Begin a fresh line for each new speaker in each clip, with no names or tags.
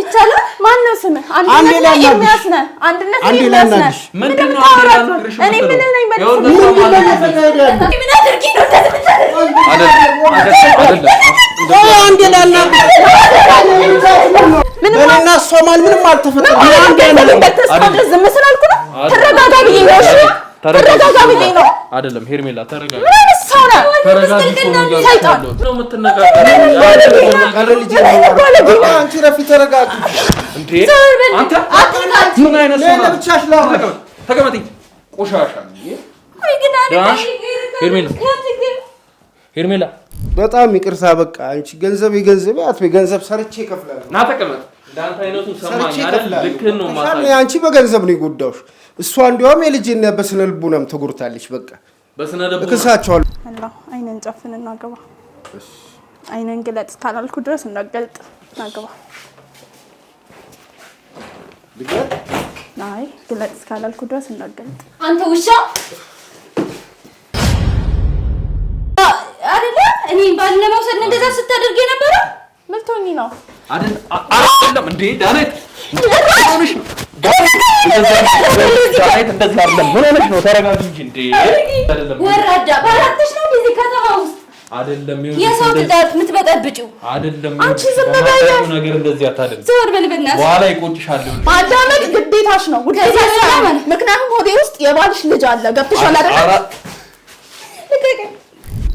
ይቻላል ማነው ስም አንድነት ነው የሚያስነ አንድነት ነው የሚያስነ ምንድነው እኔ ምን ነኝ ምን አድርጊ ነው
ምንና ሶማል ምንም አልተፈጠረም
ዝም ስላልኩ ነው ተረጋጋ ብዬ ነው እሺ ተረጋጋ ብዬ ነው
አይደለም ሄርሜላ ተረጋጋ
ምን ሰው ነው
ተረጋጋ
ሰይጣን
ነው የምትነጋገረው
አንቺ ረፊ ተረጋጋ
እንዴ አንተ ምን አይነት ሰው ነው
ለብቻሽ ላው
ተቀመጪ ቆሻሻ
ወይ ግን
ሄርሜላ
በጣም ይቅርታ በቃ አንቺ ገንዘብ አትበይ ገንዘብ ሰርቼ እከፍላለሁ
ና ተቀመጥ እንዳንተ አይነቱ ሰማኝ አይደል ልክህን ነው ማሳይ
አንቺ በገንዘብ ነው ይጎዳውሽ እሷ እንዲያውም የልጅና በስነ ልቡናም ተጎርታለች በቃ
በስነ ልቡና
እከሳቸዋለሁ
አላህ አይነን ጨፍንና ገባ አይነን ግለጥ ካላልኩ ድረስ እንዳገልጥ ናገባ
ልገጥ
ናይ ግለጥ ካላልኩ ድረስ እንዳገልጥ
አንተ ውሻ አይደለ እኔ ባለመውሰድ እንደዛ ስታደርግ የነበረ
ምልቶኝ ነው
አይደለም እንዴ ዳነት ሆነሽ ነው ዳነት እንደዛ አይደለም ምን ሆነሽ ነው ተረጋጊ እንጂ እንዴ አይደለም
ወራዳ ባላትሽ ነው እዚህ ከተማ ውስጥ
አይደለም
የሰው ትዳር የምትበጠብጪው
አይደለም
አንቺ ዝም በይ
ነገር እንደዚህ አታደርጊ
ዞር በልብናስ
በኋላ ይቆጭሻል
ማዳመጥ ግዴታሽ ነው ምክንያቱም ሆዴ ውስጥ የባልሽ ልጅ አለ ገብተሻል አይደል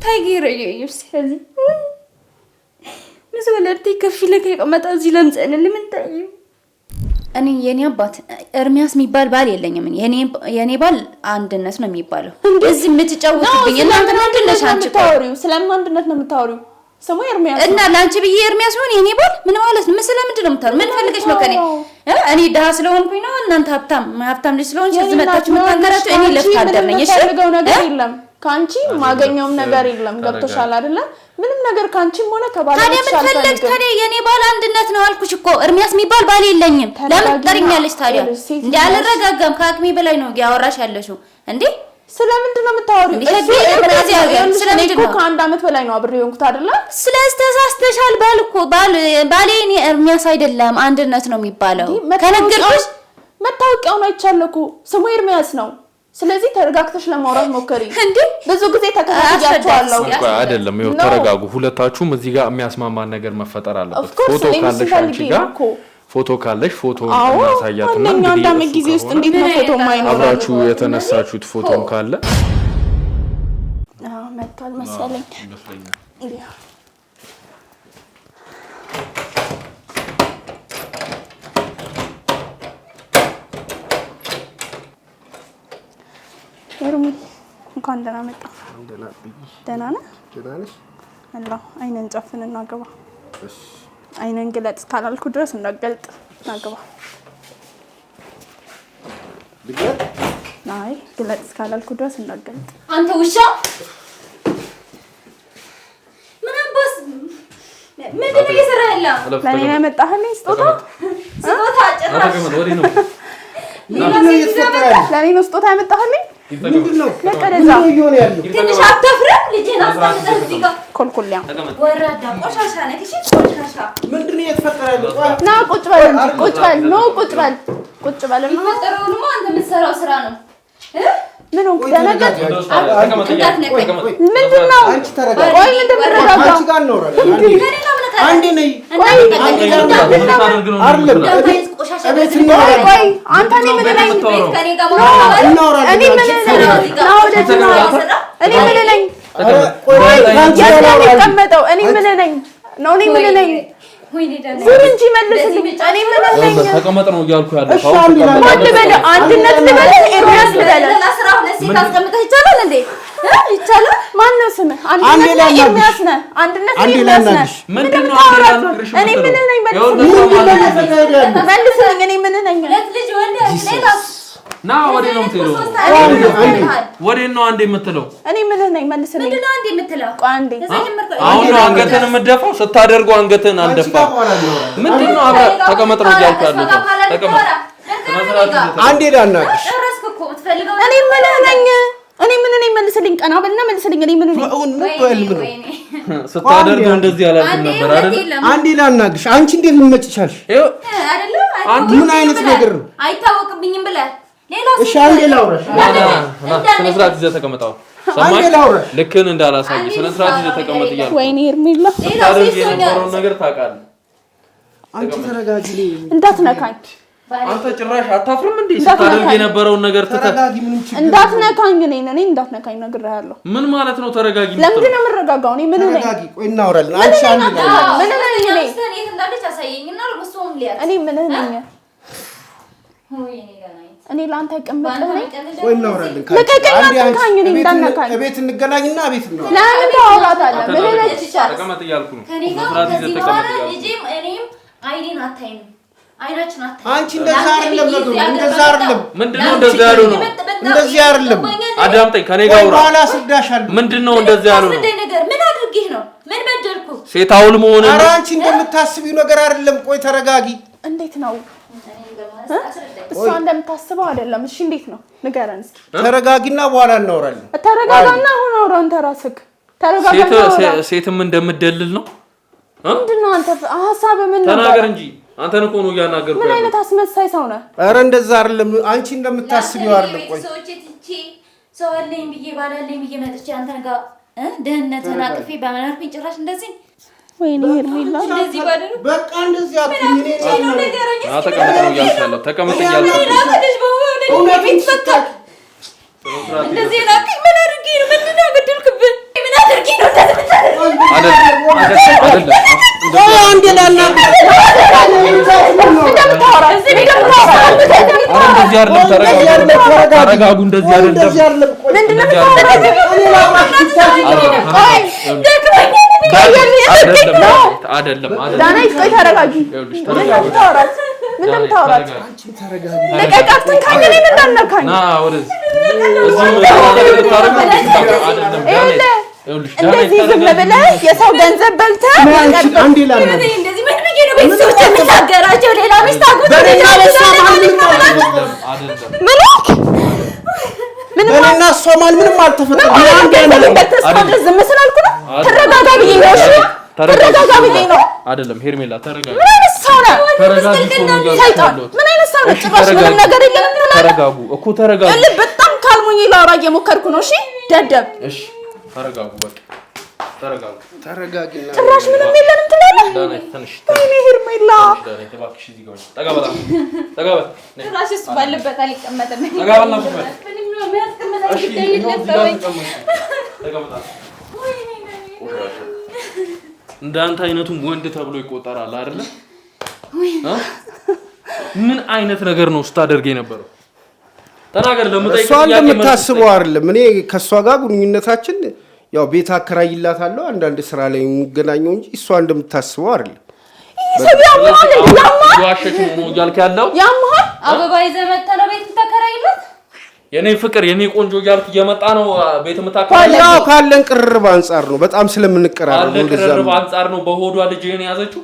ታይገረኝ ይብስልኝ ምዝወለርቴ ከፊለ ከመጣ እዚህ ለምጸን ለምን ታዩ እኔ የኔ አባት እርሚያስ የሚባል ባል የለኝም የኔ ባል አንድነት ነው የሚባለው እዚህ የምትጫወቱብኝ እናንተ አንድነት አንቺ
ታውሪው ስለምን አንድነት ነው የምታውሪው ስሙ እርሚያስ
እና ላንቺ ብዬ እርሚያስ ሆነ የኔ ባል ምን ማለት ነው ስለምንድን ነው የምታውሪው ምን ፈልገሽ ነው ከኔ እኔ ደሃ ስለሆንኩኝ ነው እናንተ ሀብታም ልጅ ስለሆንሽ እዚህ መጣችሁ መታንገራችሁ እኔ ለፍታደር ነኝ እሺ
ፈልገው ነገር የለም ካንቺ ማገኘውም ነገር የለም ገብተሻል አይደለ ምንም ነገር ካንቺም ሆነ ከባለቤትሽ
ታዲያ ታዲያ የኔ ባል አንድነት ነው አልኩሽ እኮ እርሚያስ የሚባል ባል የለኝም ለምን ጠርኛለሽ ታዲያ እንዴ አልረጋጋም ከአቅሜ በላይ ነው ያወራሽ ያለሽው እንዴ
ስለምንድን ነው የምታወሪው ስለምንድን ነው ከአንድ አመት በላይ ነው አብሬ ሆንኩት አይደለ
ስለስተሳስተሻል ባል እኮ ባሌ እኔ እርሚያስ አይደለም አንድነት ነው የሚባለው ከነገርኩሽ
መታወቂያውን አይቻለኩ ስሙ እርሚያስ ነው ስለዚህ ተረጋግተሽ ለማውራት ሞከሪ እንዴ ብዙ ጊዜ ተከታትያቸዋለሁ
አይደለም ይኸው ተረጋጉ ሁለታችሁም እዚህ ጋር የሚያስማማን ነገር መፈጠር አለበት ፎቶ ካለሽ አንቺ ጋር ፎቶ ካለሽ ፎቶ እናሳያትና
እንግዲህ አንዳንድ ጊዜ ውስጥ እንዴት ነው ፎቶ ማይኖር
አብራችሁ የተነሳችሁት ፎቶም ካለ
መጥቷል መሰለኝ ወርሙ እንኳን ደህና መጣ ደህና ነህ አላህ አይነን ጨፍንና ገባ አይነን ግለጥ ካላልኩ ድረስ እንዳገልጥ ናገባ
ልገጥ
ናይ ግለጥ ካላልኩ ድረስ እንዳገልጥ
አንተ ውሻ ምን አባስ ምንድን ነው እየሰራህ ያለው
ለኔ ነው የመጣህልኝ ስጦታ
ጭራሽ
ወዴ ነው
ለኔ ነው ስጦታ ያመጣህልኝ
ምንድነው
ለቀደዛ
ትንሽ አትፍረም ልጄን አስቀምጠህ እዚህ ጋር
ኮልኮልያ
ወራዳ ቆሻሻ ነህ እሺ ቆሻሻ
ምንድነው እየተፈጠረ
ና ቁጭ በል ነው ቁጭ በል
የሚፈጠረውማ አንተ የምትሰራው ስራ ነው
ምን ሆንክ ደነገጥ
ምንድነው
አንቺ ተረጋጋ
ቆይ እንደምረጋጋ
አንቺ ጋር ነው አንዴ ነይ
ቆይ አንተ እኔ ምን ነኝ እኔ ምን ነኝ ተቀመጠው እኔ ምን ነኝ ነው እኔ ምን ነኝ ዝም እንጂ መልስልኝ እኔ ምን ነኝ
ተቀመጥ ነው እያልኩ ያለው
አንድነት ልበል ኤርሚያስ ልበል
ለስራ ሁለት ሴት አስቀምጠህ ይቻላል እንዴ ይቻላል
ማነው ስምህ አንድነት ኤርሚያስ ነህ አንድነት ኤርሚያስ ነህ
ምንድነው
እኔ ምን ነኝ መልስልኝ እኔ ምን ነኝ
ልጅ ወንድ ሌላስ
ና ወዴ ነው የምትለው ወዴ ነው አንዴ የምትለው
እኔ ምን ነኝ መልስልኝ
ምንድነው አንዴ የምትለው
አንዴ
አሁን ነው አንገትን የምትደፋው ስታደርጉ አንገትን አንደፋ ምንድነው አብራ ተቀመጥ ነው እያልኩ ያለው ተቀመጥ
አንዴ ዳናግሽ
ጨረስኩ እኮ የምትፈልገው
እኔ ምን ነኝ መልስልኝ ቀና በልና መልስልኝ እኔ ምን ነኝ
ስታደርገው እንደዚህ ያላልኩ ነበር አይደል?
አንዴ ላናግሽ። አንቺ እንዴት ልመጭቻልሽ?
አይደለም
ምን አይነት ነገር ነው?
አይታወቅብኝም ብለህ ሌላ
እሺ፣ አንዴ ላውራሽ።
ስነ ስርዓት ይዘህ ተቀመጠው። ሰማኝ። ልክን እንዳላሳይ ስነ ስርዓት ይዘህ ተቀመጥ እያልኩ።
ወይኔ ሄርሜላ
ታደርግ የነበረውን ነገር ታውቃለህ።
አንቺ ተረጋጊ።
እንዳትነካኝ።
አንተ ጭራሽ አታፍርም እንዴ? ስታደርግ የነበረውን ነገር
ተረጋጊ። ምንም ችግር
እንዳትነካኝ። እኔ እንዳትነካኝ ነግሬሃለሁ።
ምን ማለት ነው ተረጋጊ?
ለምንድን ነው የምረጋጋው? እኔ ምን ነኝ?
ተረጋጊ። ቆይ እናወራለን። አንቺ አንዴ
ምን ነኝ? እኔ ምን ነኝ? እኔ ላንተ ቀመጥኩ ነኝ።
ቆይ እናወራለን።
ለቀቀኝ። እኔ እንዳትነካኝ።
እቤት እንገናኝና እቤት ነው።
ለምን ታወራታለህ? ምን ነች ይቻላል?
ተቀመጥ እያልኩ ነው።
መስራት ይዘህ ተቀመጥ እያልኩ ነው። እኔም አይኔን አታይም። አይናችን አታይም።
አንቺ እንደዛ አይደለም ነገሩ። እንደዛ አይደለም።
ምንድነው እንደዛ ያለው ነው?
እንደዚህ አይደለም።
አዳምጠኝ። ከኔ ጋር አውራ።
በኋላ አስረዳሻለሁ።
ምንድነው እንደዛ ያለው ነው?
ነገር ምን አድርጌህ ነው? ምን በደልኩ?
ሴት አውል መሆን ነው።
ኧረ አንቺ እንደምታስቢው ነገር አይደለም። ቆይ ተረጋጊ።
እንዴት ነው? እሷ እንደምታስበው አይደለም። እሺ እንዴት ነው? ንገረን እስኪ።
ተረጋጊና በኋላ እናወራለን።
ተረጋጋና አሁን አውራ። አንተ ራስህ ተረጋጋና።
ሴትም እንደምትደልል ነው።
ምንድነው አንተ ሐሳብ ምን ነው?
ተናገር እንጂ አንተን እኮ ነው እያናገርኩ።
ምን አይነት አስመሳይ ሰው ነህ?
ኧረ እንደዛ አይደለም። አንቺ እንደምታስቢው አይደለም። ቆይ
ሰው አለኝ ብዬ ባላለኝ ብዬ መጥቼ አንተን ጋር ደህንነትህን አቅፌ ባመናርኩኝ ጭራሽ እንደዚህ
ወይኔ ሄርሜላ
እንደዚህ ባደረኩ።
በቃ እንደዚህ አትይኝ። እኔ
ነው ተቀመጥ ነው እያልኩ ተቀመጥ እያልኩ
እንደዚህ ላክ ምን አድርጌ ነው? ምንድን ነው ገደልክብን? ምን አድርጌ ነው?
ተረጋጉ። እንደዚህ አይደለም። አይደለም
ዳናይት ቆይ ተረጋጊ። ምንም ታወራት ለቀቃትን ካገኘ እንዳነካኝ ና ወደዚህ እንደዚህ ዝም ብለህ የሰው ገንዘብ በልተህ እንደዚህ ምን ብዬ ነው ቤተሰቦች የምናገራቸው? ሌላ ሚስት አግብቶ
በእኔና እሷ ማን ምንም አልተፈጠረም።
ዝም ስላልኩ ነው። ተረጋጋ ብዬ ነው። እሺ ተረጋጋ ብዬ ነው።
አይደለም ሄርሜላ ተረጋጋ።
ምን አይነት ሰው ነህ? ሰይጣን ምን አይነት ሰው ነህ? ጭራሽ ምንም ነገር የለም ትላለህ።
ተረጋጉ እኮ ተረጋጉ።
በጣም ካልሞኝ ላውራ እየሞከርኩ ነው። እሺ ደደብ።
እሺ ተረጋጉ በቃ ተረጋጉ።
ተረጋጊና
ጭራሽ ምንም የለንም ትላለህ።
ዳናይት ትንሽ
ወይኔ ሄርሜላ
ዳናይት እባክሽ እዚህ ጋር ተቀበላ ተቀበል።
ጭራሽ እሱ ባለበት አልቀመጥም።
ተቀበልና ፍቅር
ምንም ነው የሚያስቀምጠኝ ይደልልኝ
ተቀበላ። እንዳንተ አይነቱም ወንድ ተብሎ ይቆጠራል አይደለ? ምን አይነት ነገር ነው ስታደርግ የነበረው? ተናገር። ለምጠይቅ
እሷ እንደምታስበው አይደለም። እኔ ከሷ ጋር ግንኙነታችን ያው ቤት አከራይላታለሁ አንዳንድ ስራ ላይ የሚገናኘው እንጂ እሷ እንደምታስበው አይደለም።
ያማል አበባ ይዘህ መጥተህ ነው ቤት የምታከራይላት?
የኔ ፍቅር የኔ ቆንጆ እያልክ እየመጣ ነው ቤት የምታከራይላት?
ያው ካለን ቅርርብ አንጻር ነው። በጣም ስለምንቀራረብ ነው። እንደዛ
ቅርርብ አንጻር ነው። በሆዷ ልጅህን ያዘችው።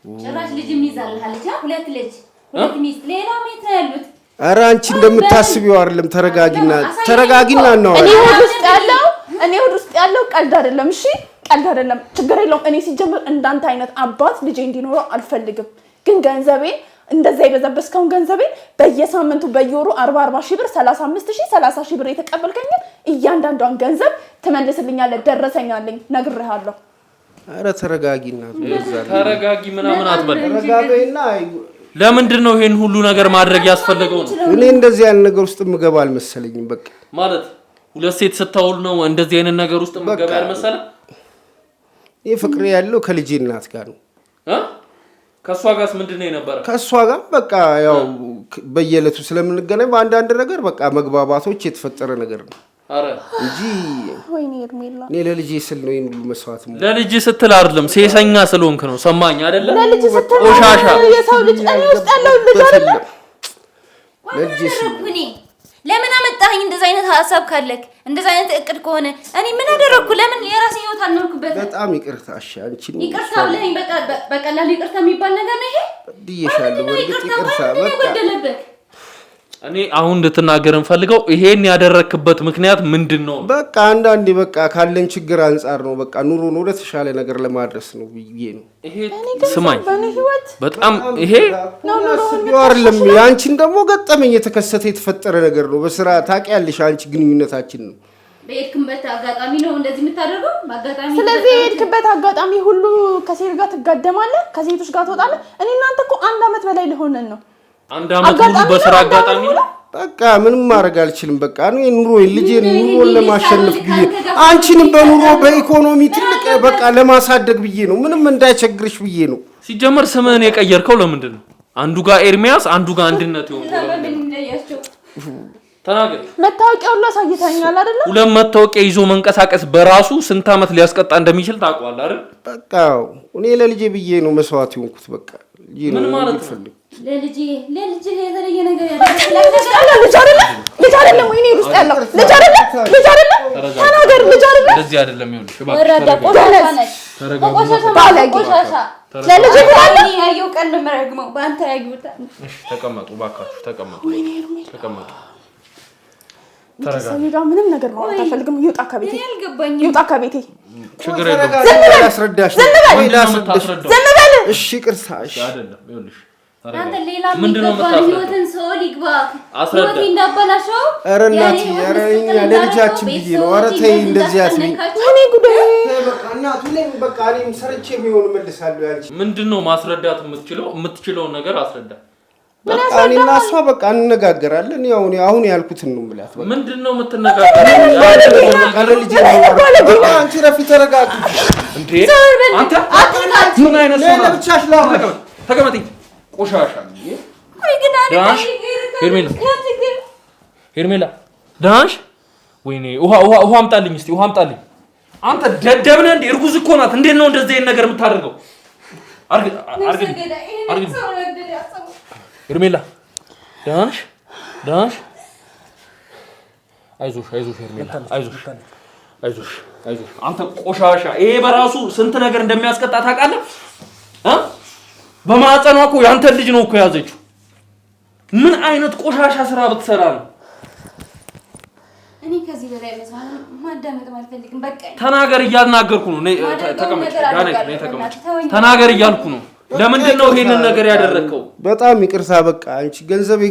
ጭራሽ ልጅም ይዛልሃለች። ሁለት ልጅ ሁለት ሚስት ሌላ ሜት ነው ያሉት።
ኧረ አንቺ እንደምታስቢው አይደለም። ተረጋጊና ነው።
እኔ ሆድ ውስጥ ያለው ቀልድ አይደለም። እሺ ቀልድ አይደለም። ችግር የለውም። እኔ ሲጀምር እንዳንተ አይነት አባት ልጄ እንዲኖረው አልፈልግም። ግን ገንዘቤ እንደዛ የበዛበስከውን ገንዘቤ በየሳምንቱ በየወሩ 40 ሺህ ብር 35 ሺህ 30 ሺህ ብር የተቀበልከኝ እያንዳንዷን ገንዘብ ትመልስልኛለህ። ደረሰኛለኝ ነግሬሃለሁ።
ኧረ ተረጋጊና
ተረጋጊ ምናምን አትበል።
ተረጋጊና
ለምንድን ነው ይሄን ሁሉ ነገር ማድረግ ያስፈልገው ነው?
እኔ እንደዚህ አይነት ነገር ውስጥ ምገባ አልመሰለኝም። በቃ
ማለት ሁለት ሴት ስታውል ነው እንደዚህ አይነት ነገር ውስጥ ምገባ ያልመሰለ?
ይሄ ፍቅር ያለው ከልጄ እናት ጋር ነው።
ከሷ ጋርስ ምንድነው የነበረ?
ከሷ ጋር በቃ ያው በየለቱ ስለምንገናኝ በአንዳንድ ነገር በቃ መግባባቶች የተፈጠረ ነገር ነው።
አረ
እንጂ
ወይኔ ሄርሜላ
እኔ ለልጄ ስል ነው ይሄን ሁሉ መስዋዕት ነው።
ለልጄ ስትል አይደለም ሴሰኛ ስለሆንክ ነው። ሰማኝ አይደለ?
ለልጄ ስትል
ቆሻሻ
የሰው ልጅ እኔ ውስጥ ያለው ልጅ አይደለም።
ለልጄ ስል
ለምን አመጣኸኝ? እንደዛ አይነት ሐሳብ ካለክ እንደዛ አይነት እቅድ ከሆነ እኔ ምን አደረኩ? ለምን የራሴ ህይወት አልኖርኩበት?
በጣም ይቅርታ። እሺ አንቺ
ይቅርታ ብለኸኝ በቀላሉ ይቅርታ የሚባል ነገር ነው ይሄ?
ድየሻለሁ። በቃ ይቅርታ በቃ
እኔ አሁን እንድትናገር እንፈልገው ይሄን ያደረክበት ምክንያት ምንድነው?
በቃ አንዳንዴ በቃ ካለን ችግር አንፃር ነው። በቃ ኑሮን ወደ ተሻለ ነገር ለማድረስ ነው ብዬ ነው።
ይሄ ስማኝ በጣም ይሄ
አይደለም ያንቺን ደግሞ ገጠመኝ የተከሰተ የተፈጠረ ነገር ነው። በስራ ታውቂያለሽ አንቺ ግንኙነታችን ነው።
በየትክበት አጋጣሚ ነው እንደዚህ የምታደርገው በአጋጣሚ። ስለዚህ
የትክበት አጋጣሚ ሁሉ ከሴት ጋር ትጋደማለህ፣ ከሴቶች ጋር ትወጣለህ። እኔ እናንተ እኮ 1 አመት በላይ ሊሆነን ነው።
1 አመት ሙሉ በስራ አጋጣሚ ነው።
በቃ ምንም ማድረግ አልችልም። በቃ እኔ ልጄን ኑሮን ለማሸነፍ ብዬ አንቺንም በኑሮ በኢኮኖሚ ትልቅ በቃ ለማሳደግ ብዬ ነው። ምንም እንዳይቸግርሽ ብዬ ነው።
ሲጀመር ስምህን የቀየርከው ለምንድን ነው? አንዱ ጋር ኤርሚያስ አንዱ ጋር አንድነት ይሆን ተናገር።
መታወቂያ ሁሉ አሳይተኛል አይደል?
2 መታወቂያ ይዞ መንቀሳቀስ በራሱ ስንት አመት ሊያስቀጣ እንደሚችል ታውቀዋለህ አይደል?
በቃ እኔ ለልጄ ብዬ ነው መስዋዕት የሆንኩት። በቃ
ምን ማለት ነው?
ለልጄ የተለየ ነገር ያደርጋል።
ልጅ አይደለም ወይ? እኔ ውስጥ ያለው ልጅ አይደለም። ተናገር። ልጅ አይደለም።
እንደዚህ አይደለም። ይኸውልሽ
ወራዳ ቆሻሻ ነች። ቆሻሻ ለልጅ ታዲያ ያየው ቀን ነው የምረግመው በአንተ ያዩት።
እሺ ተቀመጡ፣ ባካችሁ ተቀመጡ።
ተረጋጋ። ምንም ነገር ማውራት አልፈልግም። ይውጣ ከቤቴ፣ ይውጣ ከቤቴ።
ችግር የለውም።
ላስረዳሽ።
ዝም በል።
እሺ ቅርሳ። እሺ
አይደለም። ይኸውልሽ
አንተ ሌላ ህይወትን ሰው ሊግባ ህይወት እንዳበላሸው።
ኧረ እናቴ፣ ኧረ እኛ ለልጃችን ብዬ ነው። ኧረ ተይ እንደዚህ አትበይ።
እኔ ጉዳይ
በቃ እናቱ ላይ በቃ እኔም ሰርቼ የሚሆን መልሳለሁ። ያንቺ
ምንድነው ማስረዳት የምትችለውን ነገር አስረዳ።
በቃ እኔና እሷ በቃ እንነጋገራለን። ያው አሁን ያልኩትን ነው የምላት። በቃ
ምንድነው የምትነጋገረው?
አንቺ ረፊ ተረጋጊ
እንዴ! አንተ ምን አይነት ሰው ነህ?
ለብቻሽ
ተቀመጪ። ቆሻሻ ሄርሜላ ዳንሽ ወይኔ ውሃ አምጣልኝ እስቲ፣ ውሃ አምጣልኝ። አንተ ደደብ ነህ እንዴ? እርጉዝ እኮ ናት። እንዴት ነው እንደዚህ አይነት ነገር የምታደርገው? ሄርሜላ ዳንሽ አይዞሽ ሄርሜላ አይዞሽ። አንተ ቆሻሻ፣ ይሄ በራሱ ስንት ነገር እንደሚያስቀጣ ታውቃለህ? በማህፀኗ እኮ ያንተ ልጅ ነው እኮ ያዘችው። ምን አይነት ቆሻሻ ስራ ብትሰራ ነው?
እኔ ከዚህ በላይ ማዳመጥ አልፈልግም። በቃ
ተናገር። እያናገርኩ ነው። ተቀመጭ ዳንኤል፣ ተቀመጭ። ተናገር እያልኩ ነው። ለምንድን ነው ይሄንን ነገር ያደረከው?
በጣም ይቅርታ። በቃ አንቺ ገንዘብ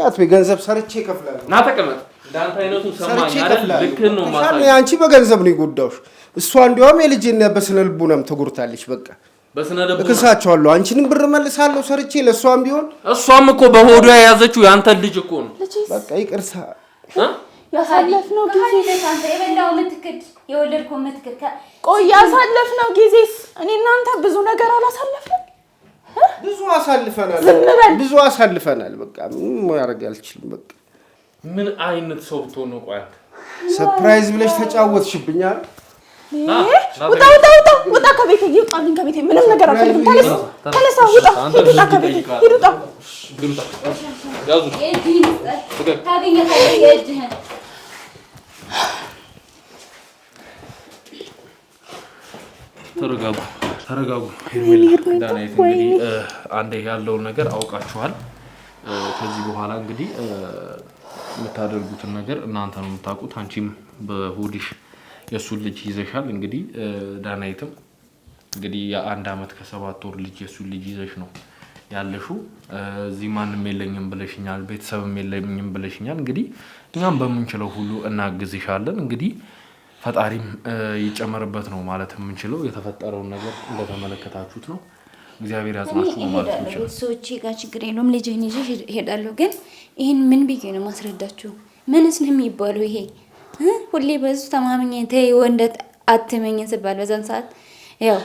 አትበይ። ገንዘብ ሰርቼ እከፍላለሁ።
ና ተቀመጥ። እንዳንተ አይነቱ ሰማኝ አይደል? ልክህን ነው ማሳይ።
አንቺ በገንዘብ ነው የጎዳሁሽ። እሷ እንዲያውም የልጄን በስነ ልቦናም ተጎድታለች። በቃ
በስነ ልቦና
እከሳቸዋለሁ። አንቺንም ብር መልሳለሁ ሰርቼ ለሷም ቢሆን።
እሷም እኮ በሆዷ የያዘችው ያንተ ልጅ እኮ ነው።
በቃ ይቅርታ።
ያሳለፍነው ጊዜ
አንተ የበላው ምትክድ የወለድከው ምትክድ
ቆይ ያሳለፍነው ጊዜስ እኔ እናንተ ብዙ ነገር አላሳለፍንም?
ብዙ አሳልፈናል። በቃ ምንም ማድረግ አልችልም። በቃ
ምን አይነት ሰው ብትሆን ነው? ቆይ
ሰርፕራይዝ ብለሽ ተጫወትሽብኝ አይደል?
ውጣ ከቤቴ፣ ይውጣልኝ ከቤቴ። ምንም ነገር አልፈልግም። ተነሳ፣ ውጣ ከቤቴ፣ ሂድ፣ ውጣ።
ተረጋጉ። ሄርሜላ ዳናይት፣ እንግዲህ አንዴ ያለውን ነገር አውቃችኋል። ከዚህ በኋላ እንግዲህ የምታደርጉትን ነገር እናንተ ነው የምታውቁት። አንቺም በሆድሽ የሱን ልጅ ይዘሻል። እንግዲህ ዳናይትም እንግዲህ የ1 አመት ከ7 ወር ልጅ የሱን ልጅ ይዘሽ ነው ያለሽው። እዚህ ማንም የለኝም ብለሽኛል፣ ቤተሰብም የለኝም ብለሽኛል። እንግዲህ እኛም በምንችለው ሁሉ እናግዝሻለን። እንግዲህ ፈጣሪም ይጨመርበት ነው ማለት የምንችለው። የተፈጠረውን ነገር እንደተመለከታችሁት ነው። እግዚአብሔር ያጽናችሁ ማለት ነው።
ሰዎች ጋር ችግር የለውም። ልጅህን ይዘሽ ሄዳለሁ። ግን ይሄን ምን ብዬ ነው ማስረዳችሁ? ምንስ ነው የሚባለው ይሄ? ሁሌ በዙ ተማምኜ ተይ ወንደት አትመኝን ስባል በዛን ሰዓት ያው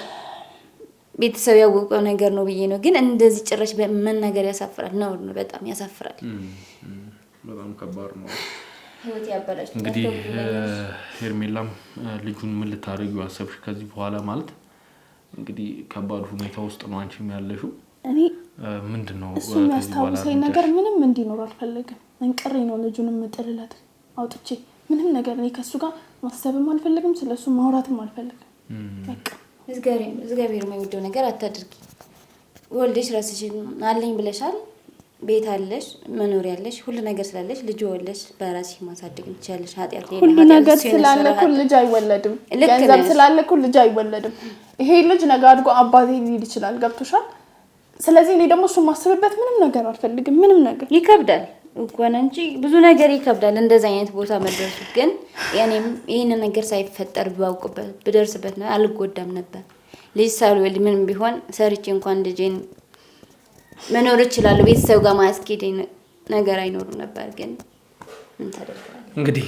ቤተሰብ ያወቀው ነገር ነው ብዬ ነው። ግን እንደዚህ ጭራሽ በምን ነገር ያሳፍራል ነው። በጣም ያሳፍራል።
በጣም ከባድ ነው።
ህይወት ያበላሽ።
እንግዲህ ሄርሜላም ልጁን ምን ልታደርጊው አሰብሽ ከዚህ በኋላ? ማለት እንግዲህ ከባድ ሁኔታ ውስጥ ነው አንቺም ያለሽው።
እኔ
ምንድነው
እሱ የሚያስታውሰኝ ነገር ምንም እንዲኖር አልፈልግም። እንቅሬ ነው ልጁንም ጥልላት አውጥቼ ምንም ነገር እኔ ከሱ ጋር ማሰብም አልፈልግም፣ ስለሱ ማውራትም አልፈልግም። በቃ
እግዚአብሔር የማይወደው ነገር አታድርጊ። ወልደሽ ራስሽን አለኝ ብለሻል። ቤት አለሽ መኖሪያ አለሽ ሁሉ ነገር ስላለሽ ልጅ ወለሽ በራስሽ ማሳደግ ትችያለሽ ኃጢያት
ሁሉ ነገር ስላለ ሁሉ ልጅ አይወለድም ገንዘብ ስላለ ሁሉ ልጅ አይወለድም ይሄ ልጅ ነገ አድጎ አባቴ ሊል ይችላል ገብቶሻል ስለዚህ እኔ ደግሞ እሱ ማስበበት ምንም ነገር አልፈልግም ምንም ነገር
ይከብዳል እንኳን እንጂ ብዙ ነገር ይከብዳል እንደዛ አይነት ቦታ መድረሱ ግን ያኔም ይሄን ነገር ሳይፈጠር ባውቅበት በደርስበት ነው አልጎዳም ነበር ልጅ ሳልወልድ ምንም ቢሆን ሰርቼ እንኳን ልጄን መኖር ይችላል ቤተሰብ ጋር ማስኬድ ነገር አይኖርም ነበር ግን ምን ታደርጋለህ
እንግዲህ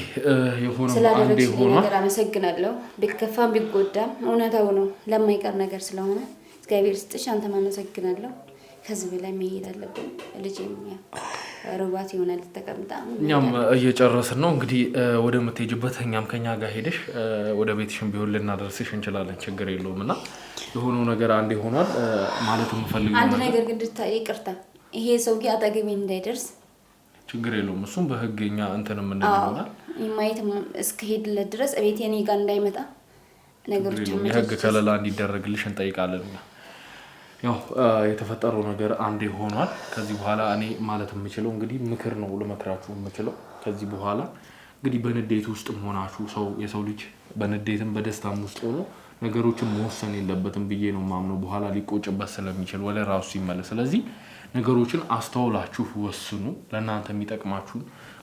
የሆነው አንዴ ሆኖ
ነገር አመሰግናለሁ ቢከፋም ቢጎዳም እውነታው ነው ለማይቀር ነገር ስለሆነ እግዚአብሔር ይስጥሽ አንተ ማመሰግናለሁ ከዚህ በላይ መሄድ አለብን ልጄም ሩባት ይሆናል ተቀምጣ
እኛም እየጨረስን ነው እንግዲህ ወደ መተጅበት እኛም ከኛ ጋር ሄደሽ ወደ ቤትሽም ቢሆን ልናደርስሽ እንችላለን ችግር የለውምና የሆነው ነገር አንዴ ሆኗል ማለት የምፈልገው
አንድ ነገር ግን ይቅርታ ይሄ ሰው ያጠገቤ እንዳይደርስ
ችግር የለውም እሱም በህግኛ እንተንም እንደሆነ
ማየት እስከሄድለት ድረስ እቤቴ እኔ ጋር እንዳይመጣ ነገሮች
የህግ ከለላ እንዲደረግልሽ እንጠይቃለን ያው የተፈጠረው ነገር አንዴ ሆኗል ከዚህ በኋላ እኔ ማለት የምችለው እንግዲህ ምክር ነው ለመክራችሁ የምችለው ከዚህ በኋላ እንግዲህ በንዴት ውስጥ ሆናችሁ ሰው የሰው ልጅ በንዴትም በደስታም ውስጥ ሆኖ ነገሮችን መወሰን የለበትም ብዬ ነው ማምነው በኋላ ሊቆጭበት ስለሚችል ወለ ራሱ ሲመለስ ስለዚህ ነገሮችን አስተውላችሁ ወስኑ ለእናንተ የሚጠቅማችሁ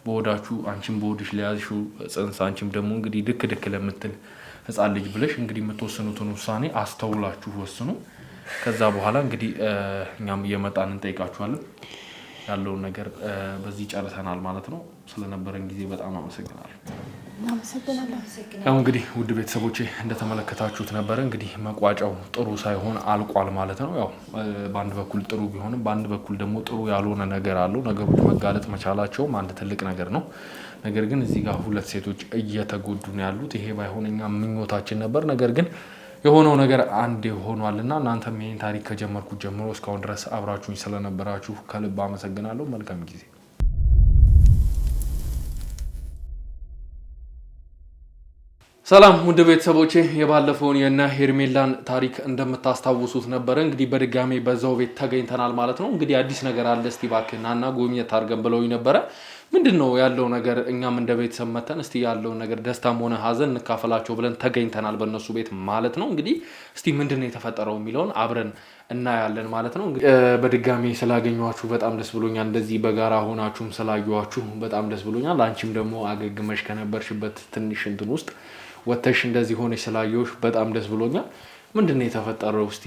በወዳችሁ አንቺም በወድሽ ለያዝሹ ጽንስ አንቺም ደግሞ እንግዲህ ድክ ለምትል ህፃን ልጅ ብለሽ እንግዲህ የምትወስኑትን ውሳኔ አስተውላችሁ ወስኑ ከዛ በኋላ እንግዲህ እኛም እየመጣን እንጠይቃችኋለን ያለውን ነገር በዚህ ጨርሰናል ማለት ነው ስለነበረን ጊዜ በጣም አመሰግናለሁ ያው እንግዲህ ውድ ቤተሰቦቼ እንደተመለከታችሁት ነበር እንግዲህ መቋጫው ጥሩ ሳይሆን አልቋል ማለት ነው ያው በአንድ በኩል ጥሩ ቢሆንም በአንድ በኩል ደግሞ ጥሩ ያልሆነ ነገር አለው ነገሮች መጋለጥ መቻላቸው አንድ ትልቅ ነገር ነው ነገር ግን እዚህ ጋር ሁለት ሴቶች እየተጎዱ ነው ያሉት ይሄ ባይሆንኛ ምኞታችን ነበር ነገር ግን የሆነው ነገር አንዴ ሆኗልና እናንተም ይሄን ታሪክ ከጀመርኩት ጀምሮ እስካሁን ድረስ አብራችሁኝ ስለነበራችሁ ከልብ አመሰግናለሁ መልካም ጊዜ ሰላም ውድ ቤተሰቦቼ የባለፈውን የነ ሄርሜላን ታሪክ እንደምታስታውሱት ነበር እንግዲህ በድጋሚ በዛው ቤት ተገኝተናል ማለት ነው እንግዲህ አዲስ ነገር አለ እስቲ ባክናና ጎብኘት አድርገን ብለውኝ ነበር ምንድነው ያለው ነገር እኛም እንደ ቤተሰብ መተን እስቲ ያለው ነገር ደስታም ሆነ ሀዘን እንካፈላቸው ብለን ተገኝተናል በእነሱ ቤት ማለት ነው እንግዲህ እስቲ ምንድነው የተፈጠረው የሚለውን አብረን እናያለን ማለት ነው በድጋሚ ስላገኘኋችሁ በጣም ደስ ብሎኛል እንደዚህ በጋራ ሆናችሁም ስላዩዋችሁ በጣም ደስ ብሎኛል አንቺም ደግሞ አገግመሽ ከነበርሽበት ትንሽ እንትን ውስጥ ወተሽ እንደዚህ ሆነሽ ስላየሁሽ በጣም ደስ ብሎኛል ምንድነው የተፈጠረው እስቲ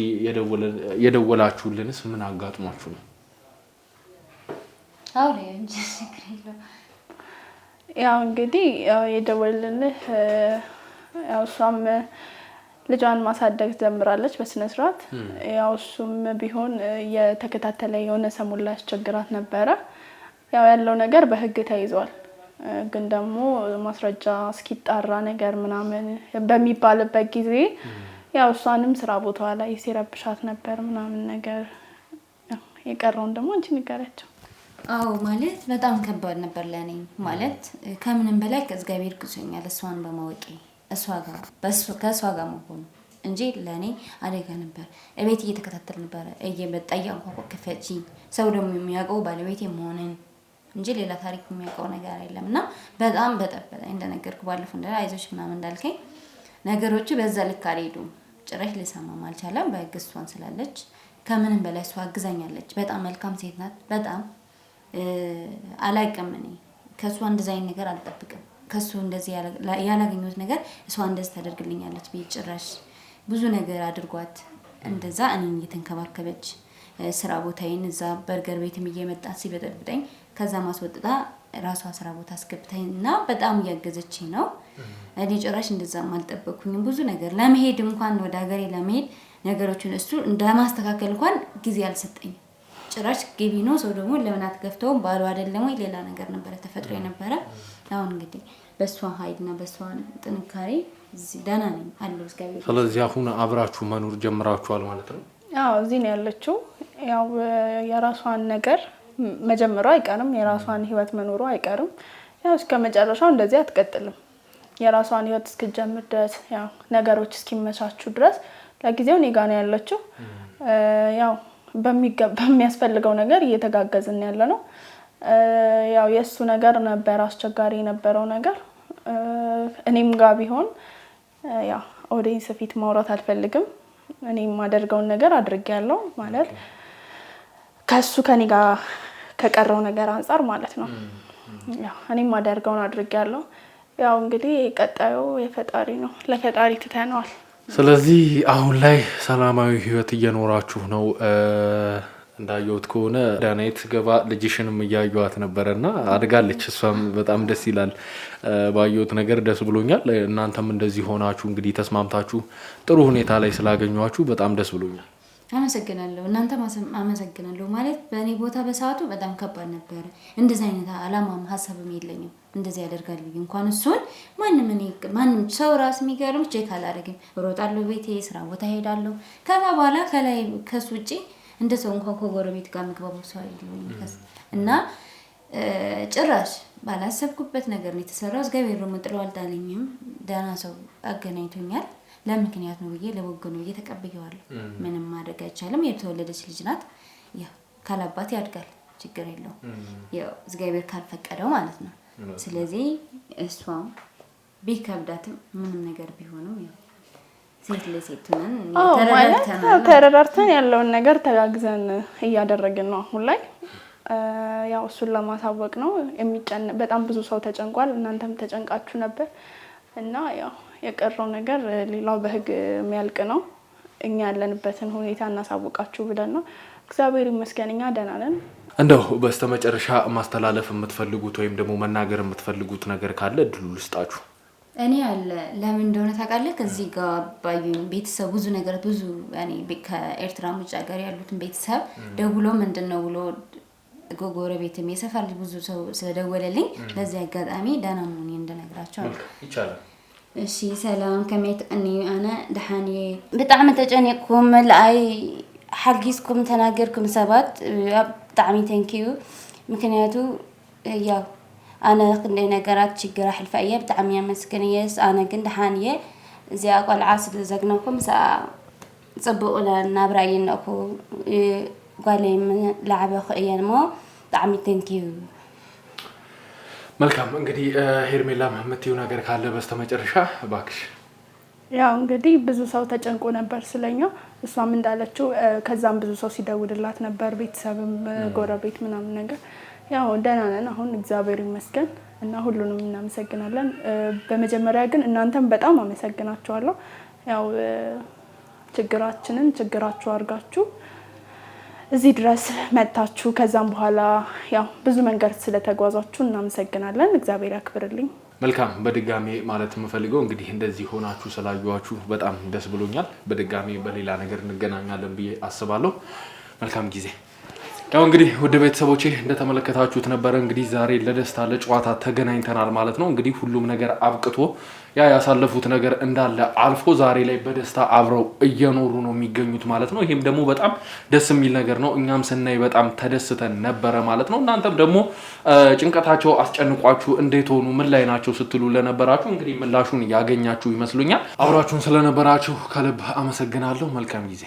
የደወላችሁልንስ ምን አጋጥሟችሁ ነው
አውሬ እንጂ ሲክሬሎ
ያው እንግዲህ የደወልልንህ ያው እሷም ልጇን ማሳደግ ጀምራለች በስነ ስርዓት ያው እሱም ቢሆን የተከታተለ የሆነ ሰሞን ላይ አስቸግራት ነበረ ያው ያለው ነገር በህግ ተይዟል ግን ደግሞ ማስረጃ እስኪጣራ ነገር ምናምን በሚባልበት ጊዜ ያው እሷንም ስራ ቦታዋ ላይ ሲረብሻት ነበር ምናምን ነገር የቀረውን ደግሞ አንቺ ንገሪያቸው
አው ማለት በጣም ከባድ ነበር ለኔ ማለት ከምንም በላይ ከእግዚአብሔር ግዞኛል እሷን በማወቄ እሷ ጋር ከእሷ ጋር መሆን እንጂ ለኔ አደጋ ነበር እቤት እየተከታተል ነበር እየመጣ ያንኳኳ ከፈቺ ሰው ደግሞ የሚያውቀው ባለቤት የመሆንን እንጂ ሌላ ታሪክ የሚያውቀው ነገር አይደለምና በጣም በጠበጠ እንደነገርኩ ባለፈው እንደ አይዞሽ ምናምን እንዳልከኝ ነገሮቹ በዛ ልክ አልሄዱም ጭራሽ ልሰማም አልቻለም በግስቷን ስላለች ከምንም በላይ እሷ አግዛኛለች በጣም መልካም ሴት ናት በጣም አላቀም እኔ ከሷ እንደዚህ አይነት ነገር አልጠብቅም ከሱ እንደዚህ ያላገኙት ነገር እሷ እንደዚህ ታደርግልኛለች ቢጭራሽ ብዙ ነገር አድርጓት እንደዛ እኔን እየተንከባከበች ስራ ቦታዬን እዛ በርገር ቤትም እየመጣች ሲበጠብጠኝ ከዛ ማስወጥታ ራሷ ስራ ቦታ አስገብታኝና በጣም ያገዘችኝ ነው እኔ ጭራሽ እንደዛም አልጠበቅኩኝም ብዙ ነገር ለመሄድ እንኳን ወደ ሀገሬ ለመሄድ ነገሮችን እሱ እንደማስተካከል እንኳን ጊዜ አልሰጠኝ ጭራሽ ግቢ ነው ሰው ደግሞ ለምን አትገፍተው ባሉ አይደለም ወይ ሌላ ነገር ነበር ተፈጥሮ የነበረ አሁን እንግዲህ በሷ ኃይልና በሷ ጥንካሬ እዚህ ዳና ነኝ አለው እስጋቢ
ስለዚህ አሁን አብራችሁ መኖር ጀምራችኋል ማለት ነው
ያው እዚህ ነው ያለችው ያው የራሷን ነገር መጀመሩ አይቀርም የራሷን ህይወት መኖሩ አይቀርም ያው እስከመጨረሻው እንደዚህ አትቀጥልም የራሷን ህይወት እስከጀምር ድረስ ያው ነገሮች እስኪመቻቹ ድረስ ለጊዜው እኔ ጋር ነው ያለችው ያው በሚያስፈልገው ነገር እየተጋገዝን ያለ ነው። ያው የሱ ነገር ነበር አስቸጋሪ የነበረው ነገር እኔም ጋር ቢሆን ያው ኦዲየንስ ፊት ማውራት አልፈልግም እኔም ማደርገውን ነገር አድርጌያለሁ ማለት ከሱ ከኔ ጋር ከቀረው ነገር አንፃር ማለት ነው ያው እኔም ማደርገውን አድርጌያለሁ ያው እንግዲህ ቀጣዩ የፈጣሪ ነው ለፈጣሪ ትተናል
ስለዚህ አሁን ላይ ሰላማዊ ህይወት እየኖራችሁ ነው እንዳየሁት ከሆነ ዳናይት ገባ ልጅሽንም እያዩዋት ነበርና አድጋለች እሷም በጣም ደስ ይላል ባየሁት ነገር ደስ ብሎኛል እናንተም እንደዚህ ሆናችሁ እንግዲህ ተስማምታችሁ ጥሩ ሁኔታ ላይ ስላገኛችሁ በጣም ደስ ብሎኛል
አመሰግናለሁ እናንተ አመሰግናለሁ ማለት በእኔ ቦታ በሰዓቱ በጣም ከባድ ነበር እንደዚህ አይነት አላማም ሐሳብም የለኝም እንደዚህ ያደርጋል እንኳን እሱን ማንንም ሰው ራስ የሚገርም ቼክ አላደርግም ሮጣለሁ ቤቴ ስራ ቦታ ሄዳለሁ ከዛ በኋላ ከላይ ከሱ ውጪ እንደሰው እንኳን ከጎረቤት ጋር መግባባው ሰው አይደለም እና ጭራሽ ባላሰብኩበት ነገር ነው የተሰራው እግዚአብሔር ነው ጥለው አልጣለኝም ደህና ሰው አገናኝቶኛል ለምክንያት ነው ብዬ ለወገኑ እየተቀበየዋለሁ ምንም ማድረግ አይቻልም የተወለደች ልጅ ናት ያው ካላባት ያድጋል ችግር የለው ያው እግዚአብሔር ካልፈቀደው ማለት ነው ስለዚህ እሷም ቢከብዳትም ምንም ነገር ቢሆንም ያው ሴት ለሴት ነን
ተረዳርተን ያለውን ነገር ተጋግዘን እያደረግን ነው አሁን ላይ ያው እሱን ለማሳወቅ ነው በጣም ብዙ ሰው ተጨንቋል እናንተም ተጨንቃችሁ ነበር እና ያው የቀረው ነገር ሌላው በህግ የሚያልቅ ነው እኛ ያለንበትን ሁኔታ እናሳውቃችሁ ብለን ነው እግዚአብሔር ይመስገን እኛ ደህና ነን
እንደው በስተመጨረሻ ማስተላለፍ የምትፈልጉት ወይም ደግሞ መናገር የምትፈልጉት ነገር ካለ እድሉ ልስጣችሁ
እኔ አለ ለምን እንደሆነ ታውቃለህ ከዚህ ጋር ባዩኝ ቤተሰብ ብዙ ነገር ብዙ ያኔ ከኤርትራ ውጭ ሀገር ያሉትን ቤተሰብ ደውሎ ምንድነው ብሎ ጎረቤትም የሰፈር ብዙ ሰው ስለደወለልኝ ለዚህ አጋጣሚ ደህና መሆኔን እንደነግራቸው
ይቻላል
እሺ ሰላም ከመይትቀኒ አና ደሃኒ በጣም ተጨነቅኩም ለአይ ሓጊስኩም ተናገርኩም ሰባት በጣም ቴንኪዩ ምክንያቱ ያው አና ክንደ ነገራት ችግር አሕልፋየ በጣም ያመስገንየስ አና ግን ደሃኒየ እዚያ ቆልዓ ስለዘግነኩም ጽቡቅ ለናብራይነኩ ጓለይም ለዓበኹ እየሞ በጣም ቴንኪዩ
መልካም እንግዲህ ሄርሜላም የምትይው ነገር ካለ በስተመጨረሻ ባክሽ
ያው እንግዲህ ብዙ ሰው ተጨንቆ ነበር ስለኛ እሷም እንዳለችው ከዛም ብዙ ሰው ሲደውልላት ነበር ቤተሰብም ጎረቤት ምናምን ነገር ያው ደህና ነን አሁን እግዚአብሔር ይመስገን እና ሁሉንም እናመሰግናለን በመጀመሪያ ግን እናንተም በጣም አመሰግናችኋለሁ ያው ችግራችሁ አርጋችሁ እዚህ ድረስ መጣችሁ ከዛም በኋላ ያው ብዙ መንገድ ስለተጓዛችሁ እናመሰግናለን እግዚአብሔር ያክብርልኝ
መልካም በድጋሚ ማለት የምፈልገው እንግዲህ እንደዚህ ሆናችሁ ስላዩዋችሁ በጣም ደስ ብሎኛል በድጋሚ በሌላ ነገር እንገናኛለን ብዬ አስባለሁ መልካም ጊዜ ያው እንግዲህ ወደ ቤተሰቦቼ እንደተመለከታችሁት ነበር እንግዲህ ዛሬ ለደስታ ለጨዋታ ተገናኝተናል ማለት ነው እንግዲህ ሁሉም ነገር አብቅቶ ያሳለፉት ነገር እንዳለ አልፎ ዛሬ ላይ በደስታ አብረው እየኖሩ ነው የሚገኙት ማለት ነው ይሄም ደግሞ በጣም ደስ የሚል ነገር ነው እኛም ስናይ በጣም ተደስተን ነበር ማለት ነው እናንተም ደግሞ ጭንቀታቸው አስጨንቋችሁ እንዴት ሆኑ ምን ላይ ናቸው ስትሉ ለነበራችሁ እንግዲህ ምላሹን ያገኛችሁ ይመስሉኛል አብራችሁን ስለነበራችሁ ከልብ አመሰግናለሁ መልካም ጊዜ